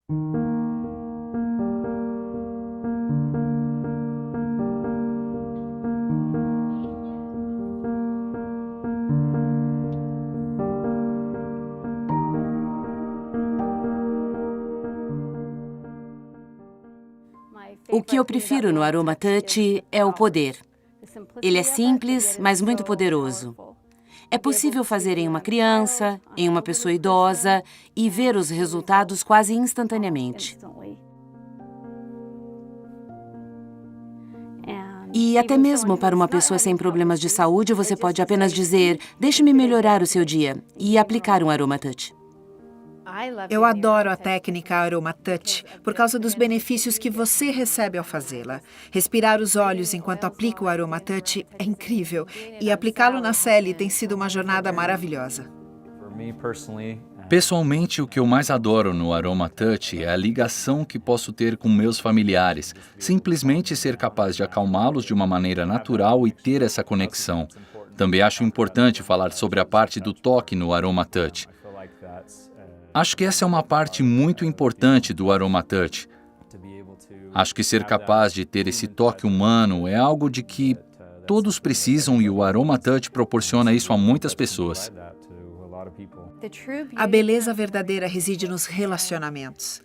O que eu prefiro no Aroma Touch é o poder. Ele é simples, mas muito poderoso. É possível fazer em uma criança, em uma pessoa idosa e ver os resultados quase instantaneamente. E até mesmo para uma pessoa sem problemas de saúde, você pode apenas dizer, deixe-me melhorar o seu dia, e aplicar um Aroma Touch. Eu adoro a técnica Aroma Touch por causa dos benefícios que você recebe ao fazê-la. Respirar os olhos enquanto aplica o Aroma Touch é incrível e aplicá-lo na Sally tem sido uma jornada maravilhosa. Pessoalmente, o que eu mais adoro no Aroma Touch é a ligação que posso ter com meus familiares. Simplesmente ser capaz de acalmá-los de uma maneira natural e ter essa conexão. Também acho importante falar sobre a parte do toque no Aroma Touch. Acho que essa é uma parte muito importante do Aroma Touch. Acho que ser capaz de ter esse toque humano é algo de que todos precisam e o Aroma Touch proporciona isso a muitas pessoas. A beleza verdadeira reside nos relacionamentos.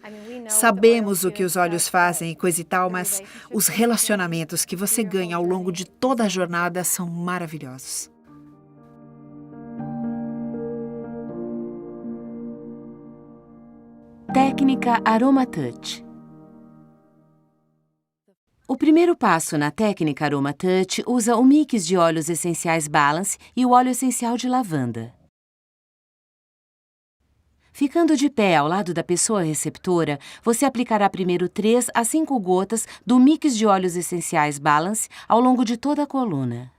Sabemos o que os olhos fazem e coisa e tal, mas os relacionamentos que você ganha ao longo de toda a jornada são maravilhosos. Técnica Aroma Touch. O primeiro passo na técnica Aroma Touch usa o mix de óleos essenciais Balance e o óleo essencial de lavanda. Ficando de pé ao lado da pessoa receptora, você aplicará primeiro 3 a 5 gotas do mix de óleos essenciais Balance ao longo de toda a coluna.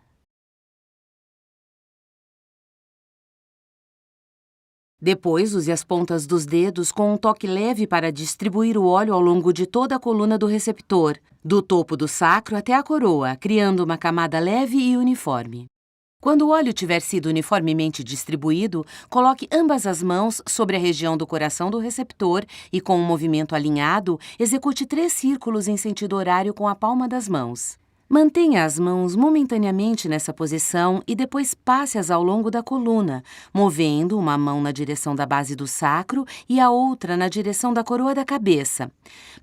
Depois, use as pontas dos dedos com um toque leve para distribuir o óleo ao longo de toda a coluna do receptor, do topo do sacro até a coroa, criando uma camada leve e uniforme. Quando o óleo tiver sido uniformemente distribuído, coloque ambas as mãos sobre a região do coração do receptor e, com um movimento alinhado, execute 3 círculos em sentido horário com a palma das mãos. Mantenha as mãos momentaneamente nessa posição e depois passe-as ao longo da coluna, movendo uma mão na direção da base do sacro e a outra na direção da coroa da cabeça.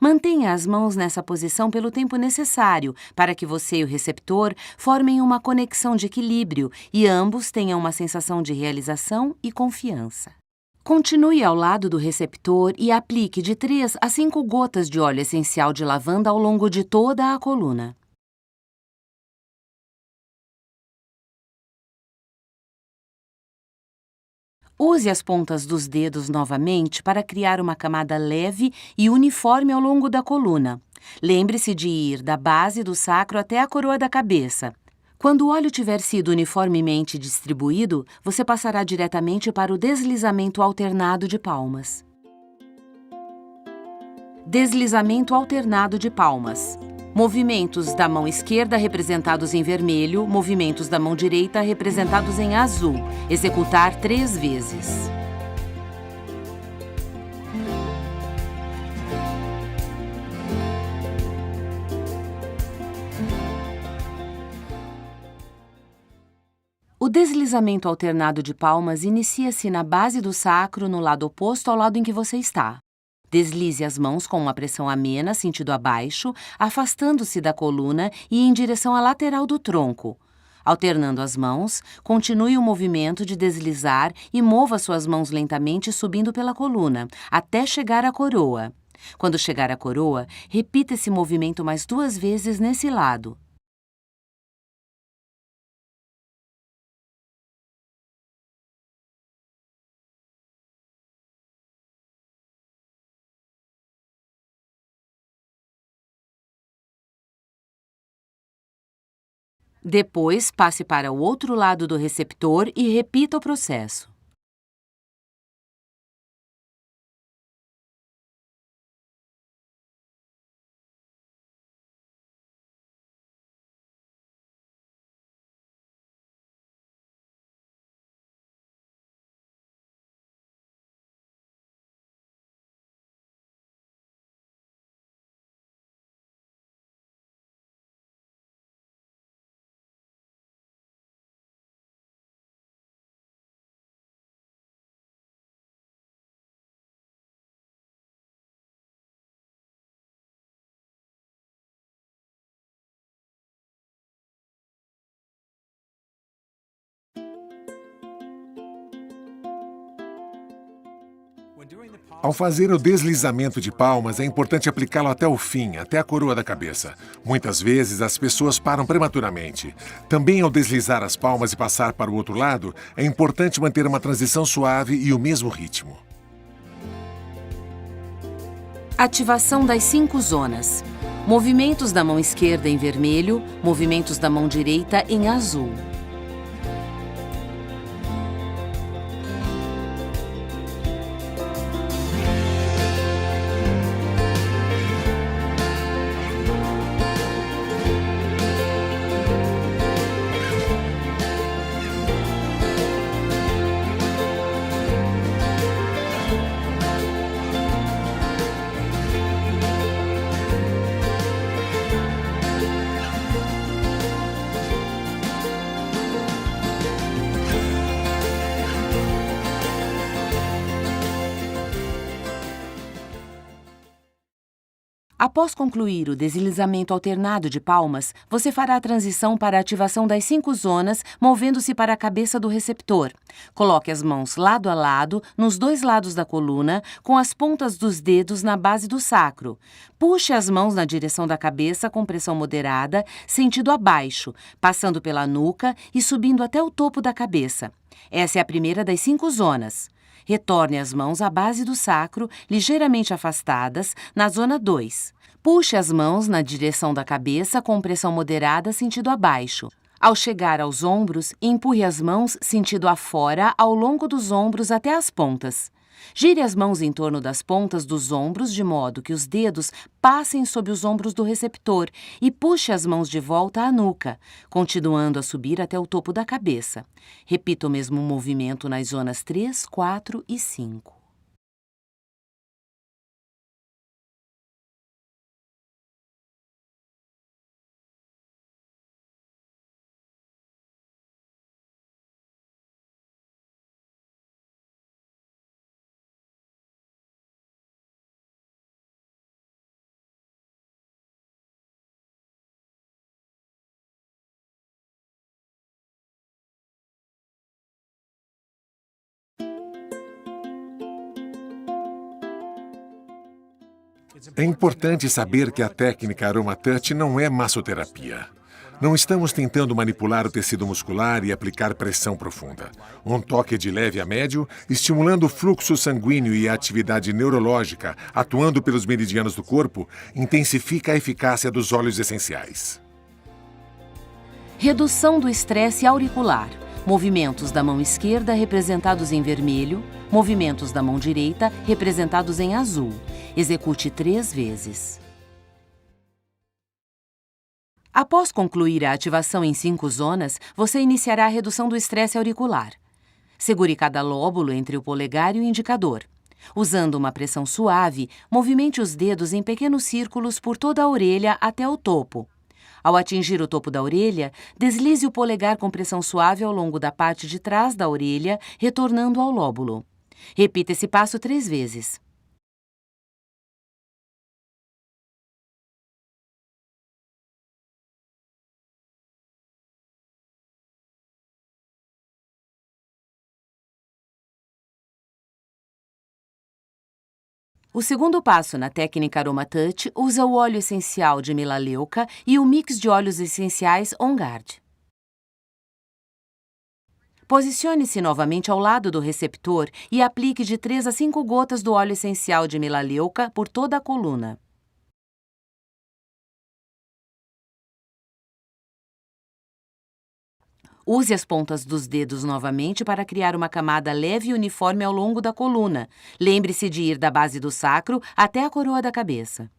Mantenha as mãos nessa posição pelo tempo necessário para que você e o receptor formem uma conexão de equilíbrio e ambos tenham uma sensação de realização e confiança. Continue ao lado do receptor e aplique de 3 a 5 gotas de óleo essencial de lavanda ao longo de toda a coluna. Use as pontas dos dedos novamente para criar uma camada leve e uniforme ao longo da coluna. Lembre-se de ir da base do sacro até a coroa da cabeça. Quando o óleo tiver sido uniformemente distribuído, você passará diretamente para o deslizamento alternado de palmas. Deslizamento alternado de palmas. Movimentos da mão esquerda representados em vermelho, movimentos da mão direita representados em azul. Executar 3 vezes. O deslizamento alternado de palmas inicia-se na base do sacro, no lado oposto ao lado em que você está. Deslize as mãos com uma pressão amena, sentido abaixo, afastando-se da coluna e em direção à lateral do tronco. Alternando as mãos, continue o movimento de deslizar e mova suas mãos lentamente subindo pela coluna, até chegar à coroa. Quando chegar à coroa, repita esse movimento mais 2 vezes nesse lado. Depois, passe para o outro lado do receptor e repita o processo. Ao fazer o deslizamento de palmas, é importante aplicá-lo até o fim, até a coroa da cabeça. Muitas vezes, as pessoas param prematuramente. Também, ao deslizar as palmas e passar para o outro lado, é importante manter uma transição suave e o mesmo ritmo. Ativação das 5 zonas. Movimentos da mão esquerda em vermelho, movimentos da mão direita em azul. Após concluir o deslizamento alternado de palmas, você fará a transição para a ativação das 5 zonas, movendo-se para a cabeça do receptor. Coloque as mãos lado a lado, nos 2 lados da coluna, com as pontas dos dedos na base do sacro. Puxe as mãos na direção da cabeça com pressão moderada, sentido abaixo, passando pela nuca e subindo até o topo da cabeça. Essa é a primeira das 5 zonas. Retorne as mãos à base do sacro, ligeiramente afastadas, na zona 2. Puxe as mãos na direção da cabeça com pressão moderada, sentido abaixo. Ao chegar aos ombros, empurre as mãos sentido afora ao longo dos ombros até as pontas. Gire as mãos em torno das pontas dos ombros de modo que os dedos passem sob os ombros do receptor e puxe as mãos de volta à nuca, continuando a subir até o topo da cabeça. Repita o mesmo movimento nas zonas 3, 4 e 5. É importante saber que a técnica AromaTouch não é massoterapia. Não estamos tentando manipular o tecido muscular e aplicar pressão profunda. Um toque de leve a médio, estimulando o fluxo sanguíneo e a atividade neurológica, atuando pelos meridianos do corpo, intensifica a eficácia dos óleos essenciais. Redução do estresse auricular. Movimentos da mão esquerda representados em vermelho, movimentos da mão direita representados em azul. Execute 3 vezes. Após concluir a ativação em 5 zonas, você iniciará a redução do estresse auricular. Segure cada lóbulo entre o polegar e o indicador. Usando uma pressão suave, movimente os dedos em pequenos círculos por toda a orelha até o topo. Ao atingir o topo da orelha, deslize o polegar com pressão suave ao longo da parte de trás da orelha, retornando ao lóbulo. Repita esse passo 3 vezes. O segundo passo na técnica AromaTouch usa o óleo essencial de melaleuca e o mix de óleos essenciais On Guard. Posicione-se novamente ao lado do receptor e aplique de 3 a 5 gotas do óleo essencial de melaleuca por toda a coluna. Use as pontas dos dedos novamente para criar uma camada leve e uniforme ao longo da coluna. Lembre-se de ir da base do sacro até a coroa da cabeça.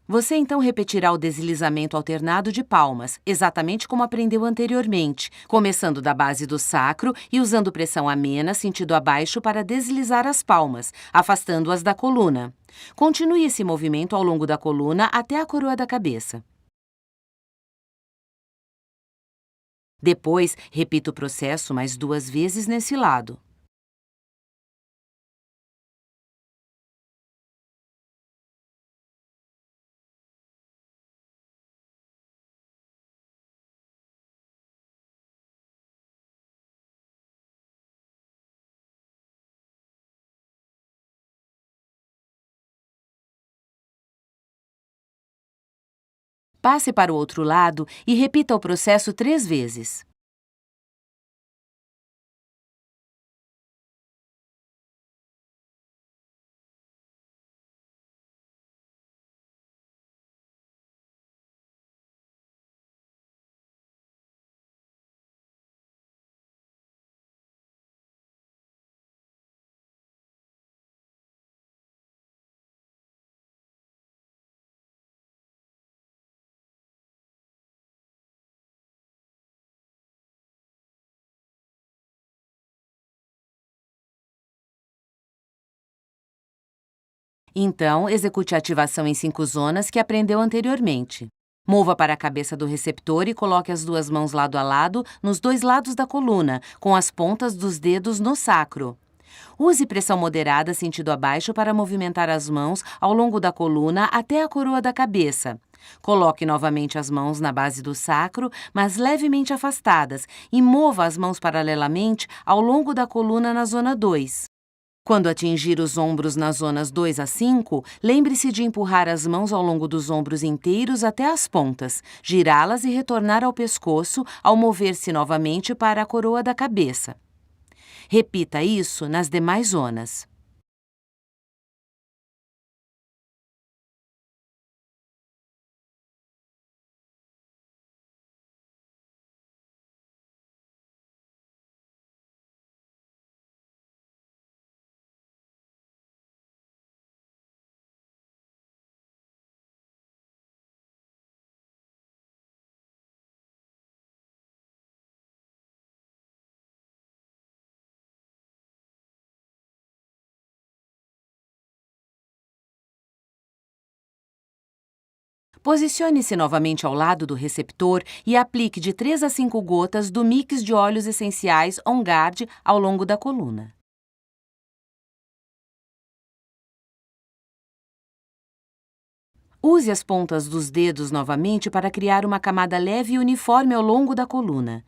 Você então repetirá o deslizamento alternado de palmas, exatamente como aprendeu anteriormente, começando da base do sacro e usando pressão amena sentido abaixo para deslizar as palmas, afastando-as da coluna. Continue esse movimento ao longo da coluna até a coroa da cabeça. Depois, repita o processo mais 2 vezes nesse lado. Passe para o outro lado e repita o processo 3 vezes. Então, execute a ativação em 5 zonas que aprendeu anteriormente. Mova para a cabeça do receptor e coloque as 2 mãos lado a lado nos 2 lados da coluna, com as pontas dos dedos no sacro. Use pressão moderada sentido abaixo para movimentar as mãos ao longo da coluna até a coroa da cabeça. Coloque novamente as mãos na base do sacro, mas levemente afastadas, e mova as mãos paralelamente ao longo da coluna na zona 2. Quando atingir os ombros nas zonas 2 a 5, lembre-se de empurrar as mãos ao longo dos ombros inteiros até as pontas, girá-las e retornar ao pescoço ao mover-se novamente para a coroa da cabeça. Repita isso nas demais zonas. Posicione-se novamente ao lado do receptor e aplique de 3 a 5 gotas do mix de óleos essenciais On Guard ao longo da coluna. Use as pontas dos dedos novamente para criar uma camada leve e uniforme ao longo da coluna.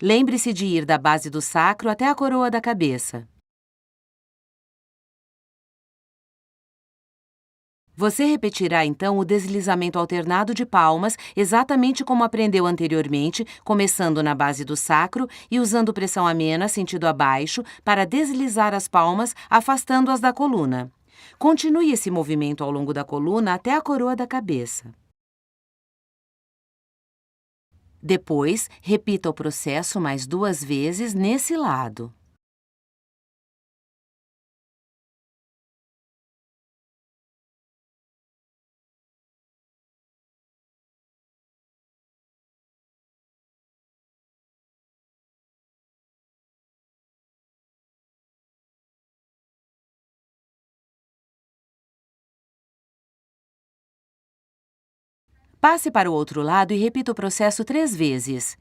Lembre-se de ir da base do sacro até a coroa da cabeça. Você repetirá então o deslizamento alternado de palmas, exatamente como aprendeu anteriormente, começando na base do sacro e usando pressão amena sentido abaixo para deslizar as palmas, afastando-as da coluna. Continue esse movimento ao longo da coluna até a coroa da cabeça. Depois, repita o processo mais 2 vezes nesse lado. Passe para o outro lado e repita o processo 3 vezes.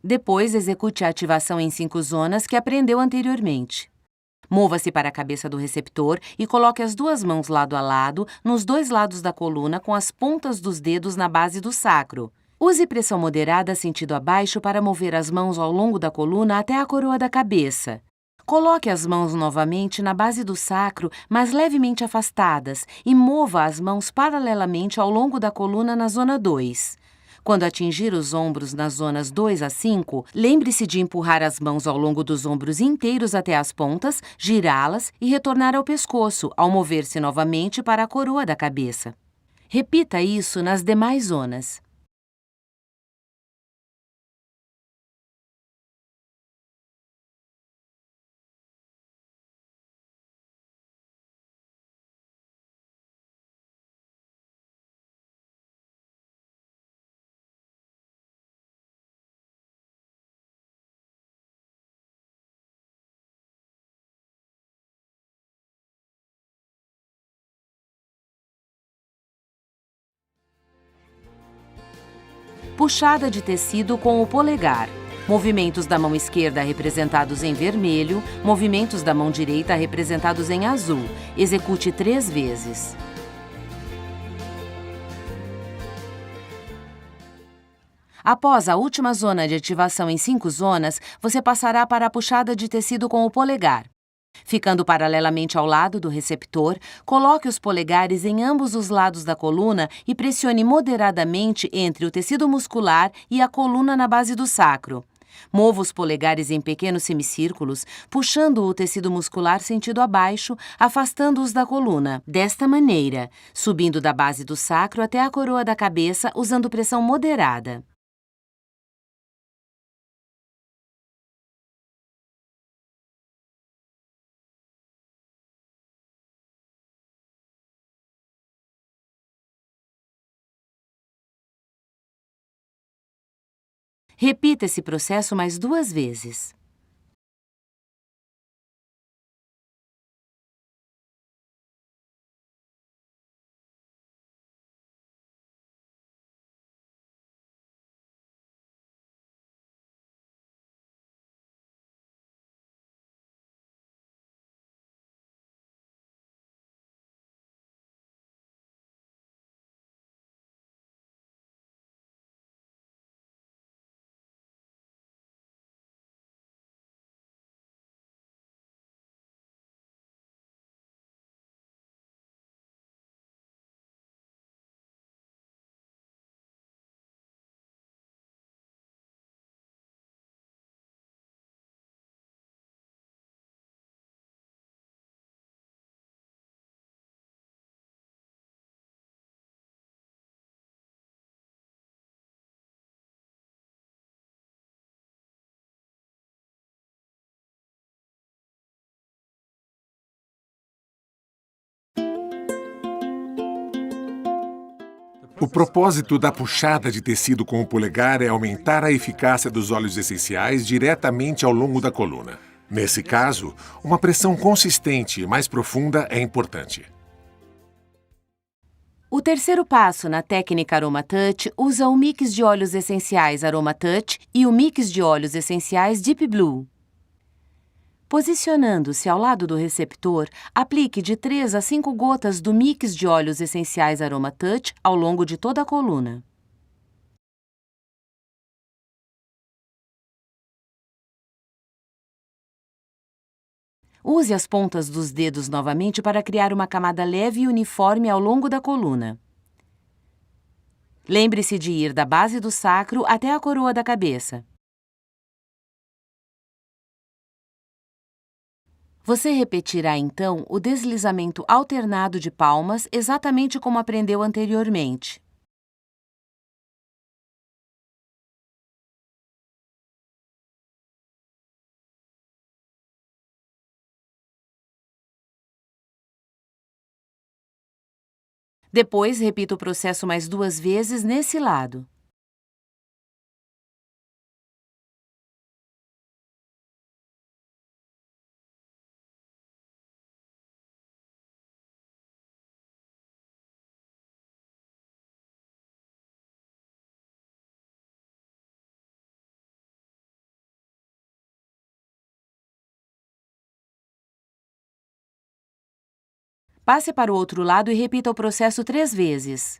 Depois, execute a ativação em 5 zonas que aprendeu anteriormente. Mova-se para a cabeça do receptor e coloque as 2 mãos lado a lado nos 2 lados da coluna com as pontas dos dedos na base do sacro. Use pressão moderada sentido abaixo para mover as mãos ao longo da coluna até a coroa da cabeça. Coloque as mãos novamente na base do sacro, mas levemente afastadas, e mova as mãos paralelamente ao longo da coluna na zona 2. Quando atingir os ombros nas zonas 2 a 5, lembre-se de empurrar as mãos ao longo dos ombros inteiros até as pontas, girá-las e retornar ao pescoço, ao mover-se novamente para a coroa da cabeça. Repita isso nas demais zonas. puxada de tecido com o polegar. Movimentos da mão esquerda representados em vermelho, movimentos da mão direita representados em azul. Execute 3 vezes. Após a última zona de ativação em 5 zonas, você passará para a puxada de tecido com o polegar. Ficando paralelamente ao lado do receptor, coloque os polegares em ambos os lados da coluna e pressione moderadamente entre o tecido muscular e a coluna na base do sacro. Mova os polegares em pequenos semicírculos, puxando o tecido muscular sentido abaixo, afastando-os da coluna. Desta maneira, subindo da base do sacro até a coroa da cabeça, usando pressão moderada. Repita esse processo mais 2 vezes. O propósito da puxada de tecido com o polegar é aumentar a eficácia dos óleos essenciais diretamente ao longo da coluna. Nesse caso, uma pressão consistente e mais profunda é importante. O terceiro passo na técnica Aroma Touch usa o mix de óleos essenciais Aroma Touch e o mix de óleos essenciais Deep Blue. Posicionando-se ao lado do receptor, aplique de 3 a 5 gotas do mix de óleos essenciais Aroma Touch ao longo de toda a coluna. Use as pontas dos dedos novamente para criar uma camada leve e uniforme ao longo da coluna. Lembre-se de ir da base do sacro até a coroa da cabeça. Você repetirá, então, o deslizamento alternado de palmas exatamente como aprendeu anteriormente. Depois, repita o processo mais 2 vezes nesse lado. Passe para o outro lado e repita o processo 3 vezes.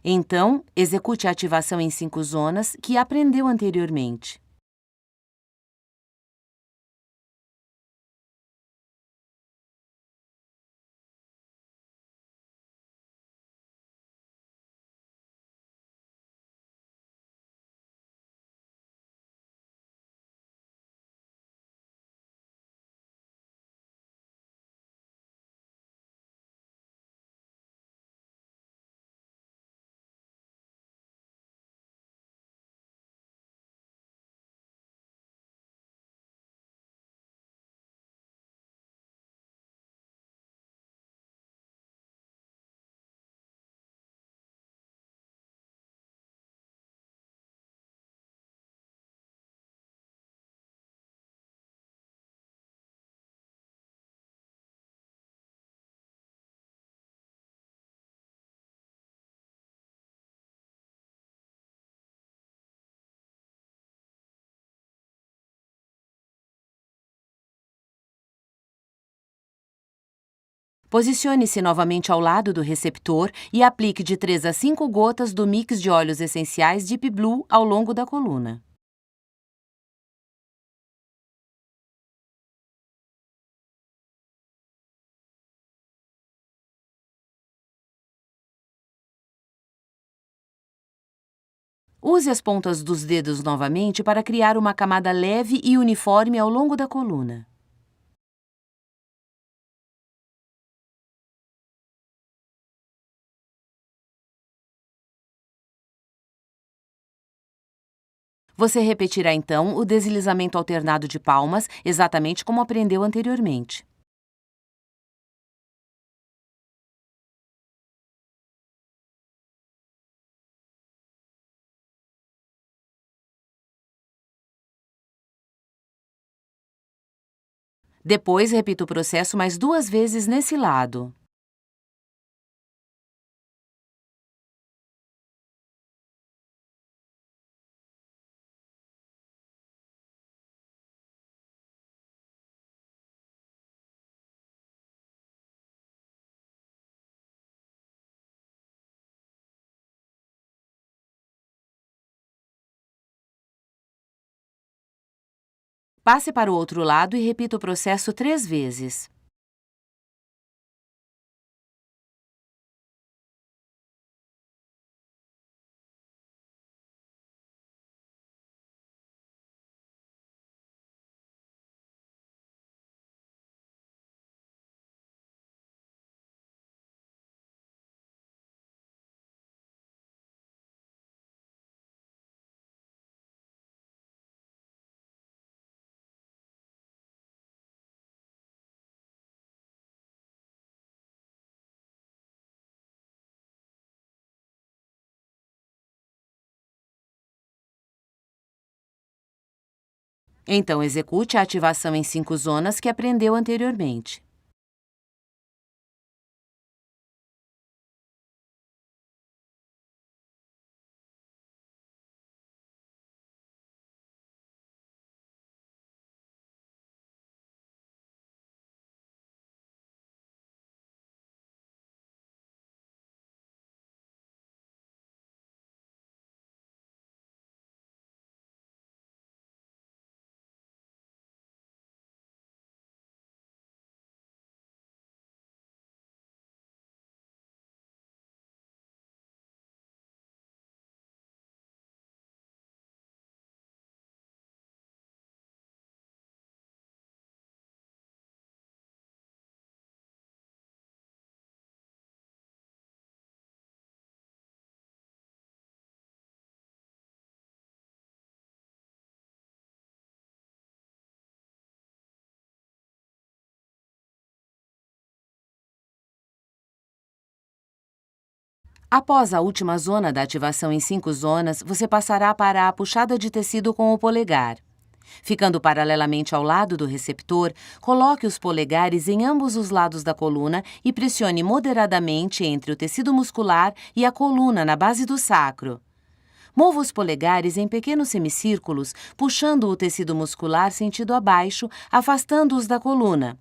Então, execute a ativação em 5 zonas que aprendeu anteriormente. Posicione-se novamente ao lado do receptor e aplique de 3 a 5 gotas do mix de óleos essenciais Deep Blue ao longo da coluna. Use as pontas dos dedos novamente para criar uma camada leve e uniforme ao longo da coluna. Você repetirá então o deslizamento alternado de palmas, exatamente como aprendeu anteriormente. Depois, repita o processo mais 2 vezes nesse lado. Passe para o outro lado e repita o processo 3 vezes. Então, execute a ativação em 5 zonas que aprendeu anteriormente. Após a última zona da ativação em 5 zonas, você passará para a puxada de tecido com o polegar. Ficando paralelamente ao lado do receptor, coloque os polegares em ambos os lados da coluna e pressione moderadamente entre o tecido muscular e a coluna na base do sacro. Mova os polegares em pequenos semicírculos, puxando o tecido muscular sentido abaixo, afastando-os da coluna.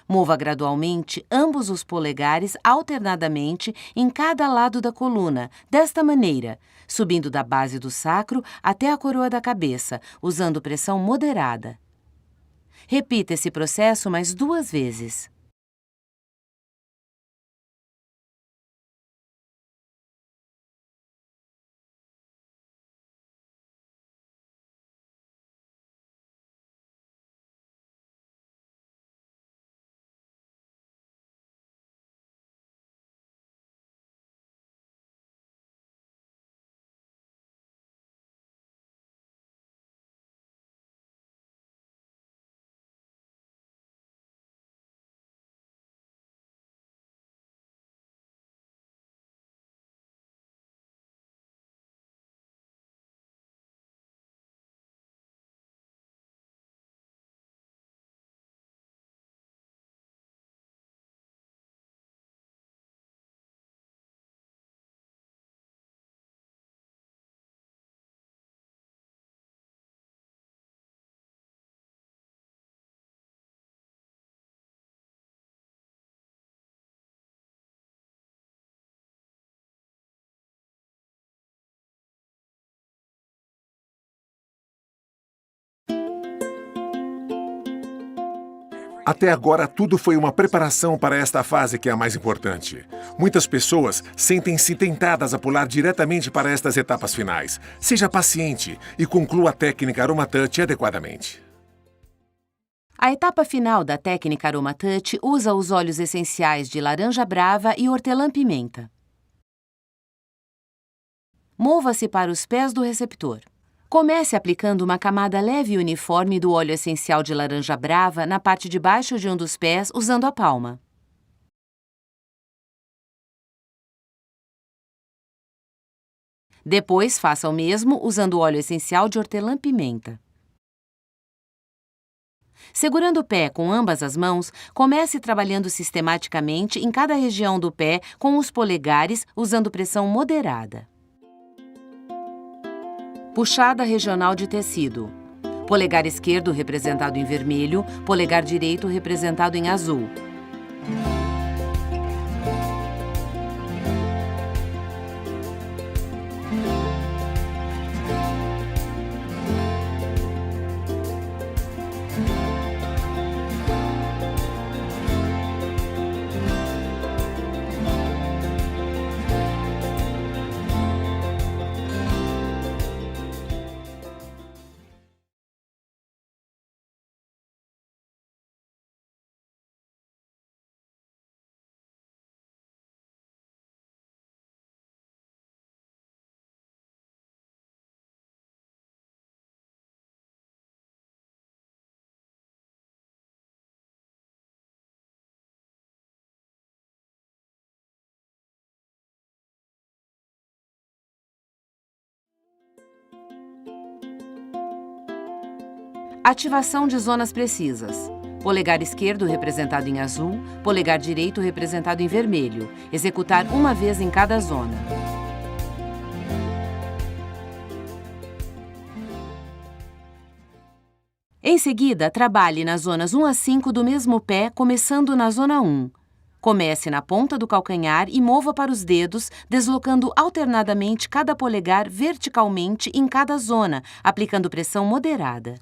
Mova gradualmente ambos os polegares alternadamente em cada lado da coluna, desta maneira, subindo da base do sacro até a coroa da cabeça, usando pressão moderada. Repita esse processo mais 2 vezes. Até agora, tudo foi uma preparação para esta fase que é a mais importante. Muitas pessoas sentem-se tentadas a pular diretamente para estas etapas finais. Seja paciente e conclua a técnica AromaTouch adequadamente. A etapa final da técnica AromaTouch usa os óleos essenciais de laranja brava e hortelã-pimenta. Mova-se para os pés do receptor. Comece aplicando uma camada leve e uniforme do óleo essencial de laranja brava na parte de baixo de um dos pés usando a palma. Depois, faça o mesmo usando o óleo essencial de hortelã-pimenta. Segurando o pé com ambas as mãos, comece trabalhando sistematicamente em cada região do pé com os polegares usando pressão moderada. Puxada regional de tecido. Polegar esquerdo representado em vermelho, polegar direito representado em azul. Ativação de zonas precisas. Polegar esquerdo representado em azul, polegar direito representado em vermelho. Executar uma vez em cada zona. Em seguida, trabalhe nas zonas 1 a 5 do mesmo pé, começando na zona 1. Comece na ponta do calcanhar e mova para os dedos, deslocando alternadamente cada polegar verticalmente em cada zona, aplicando pressão moderada.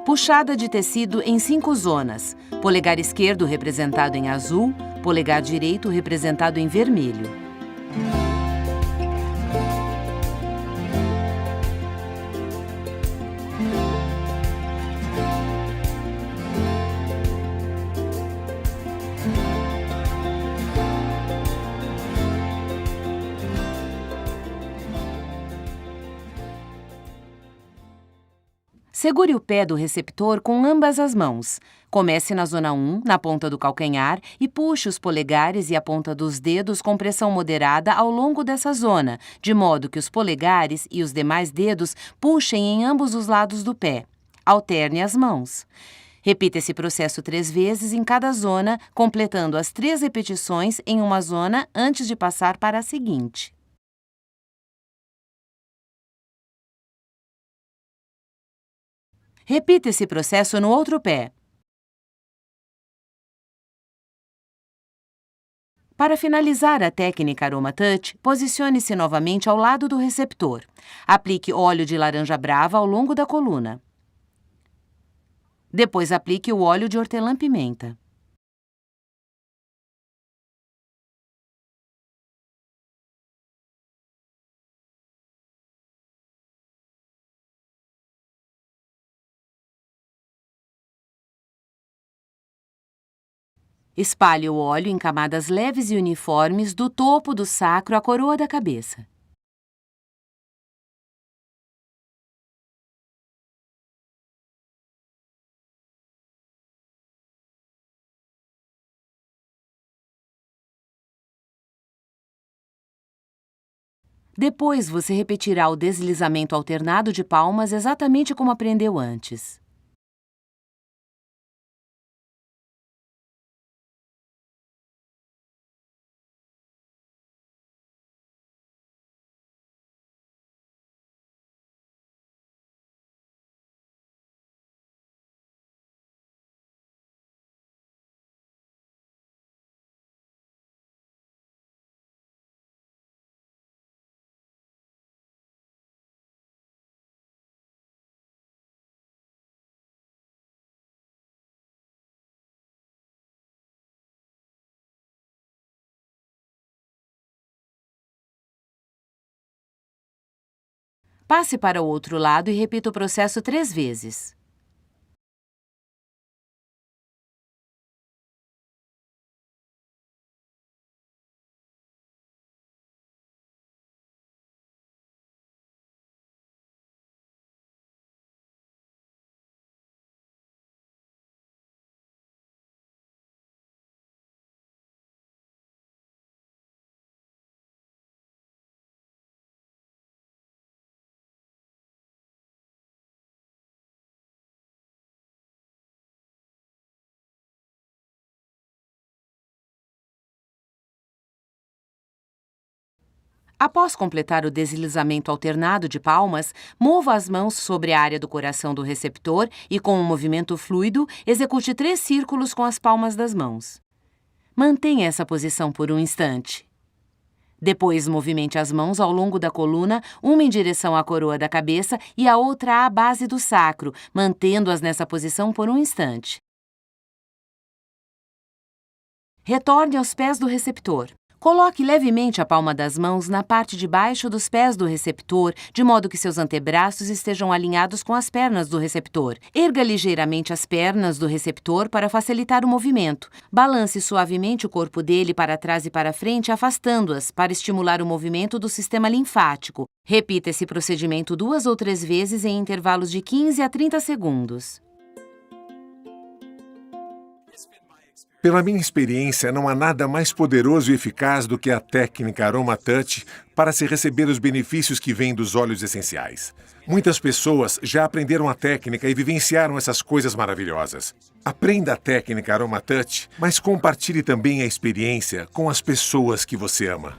Puxada de tecido em 5 zonas. Polegar esquerdo representado em azul, polegar direito representado em vermelho. Segure o pé do receptor com ambas as mãos. Comece na zona 1, na ponta do calcanhar, e puxe os polegares e a ponta dos dedos com pressão moderada ao longo dessa zona, de modo que os polegares e os demais dedos puxem em ambos os lados do pé. Alterne as mãos. Repita esse processo 3 vezes em cada zona, completando as 3 repetições em uma zona antes de passar para a seguinte. Repita esse processo no outro pé. Para finalizar a técnica Aroma Touch, posicione-se novamente ao lado do receptor. Aplique óleo de laranja brava ao longo da coluna. Depois aplique o óleo de hortelã-pimenta. Espalhe o óleo em camadas leves e uniformes do topo do sacro à coroa da cabeça. Depois, você repetirá o deslizamento alternado de palmas exatamente como aprendeu antes. Passe para o outro lado e repita o processo 3 vezes. Após completar o deslizamento alternado de palmas, mova as mãos sobre a área do coração do receptor e, com um movimento fluido, execute 3 círculos com as palmas das mãos. Mantenha essa posição por um instante. Depois, movimente as mãos ao longo da coluna, uma em direção à coroa da cabeça e a outra à base do sacro, mantendo-as nessa posição por um instante. Retorne aos pés do receptor. Coloque levemente a palma das mãos na parte de baixo dos pés do receptor, de modo que seus antebraços estejam alinhados com as pernas do receptor. Erga ligeiramente as pernas do receptor para facilitar o movimento. Balance suavemente o corpo dele para trás e para frente, afastando-as, para estimular o movimento do sistema linfático. Repita esse procedimento 2 ou 3 vezes em intervalos de 15 a 30 segundos. Pela minha experiência, não há nada mais poderoso e eficaz do que a técnica Aroma Touch para se receber os benefícios que vêm dos óleos essenciais. Muitas pessoas já aprenderam a técnica e vivenciaram essas coisas maravilhosas. Aprenda a técnica Aroma Touch, mas compartilhe também a experiência com as pessoas que você ama.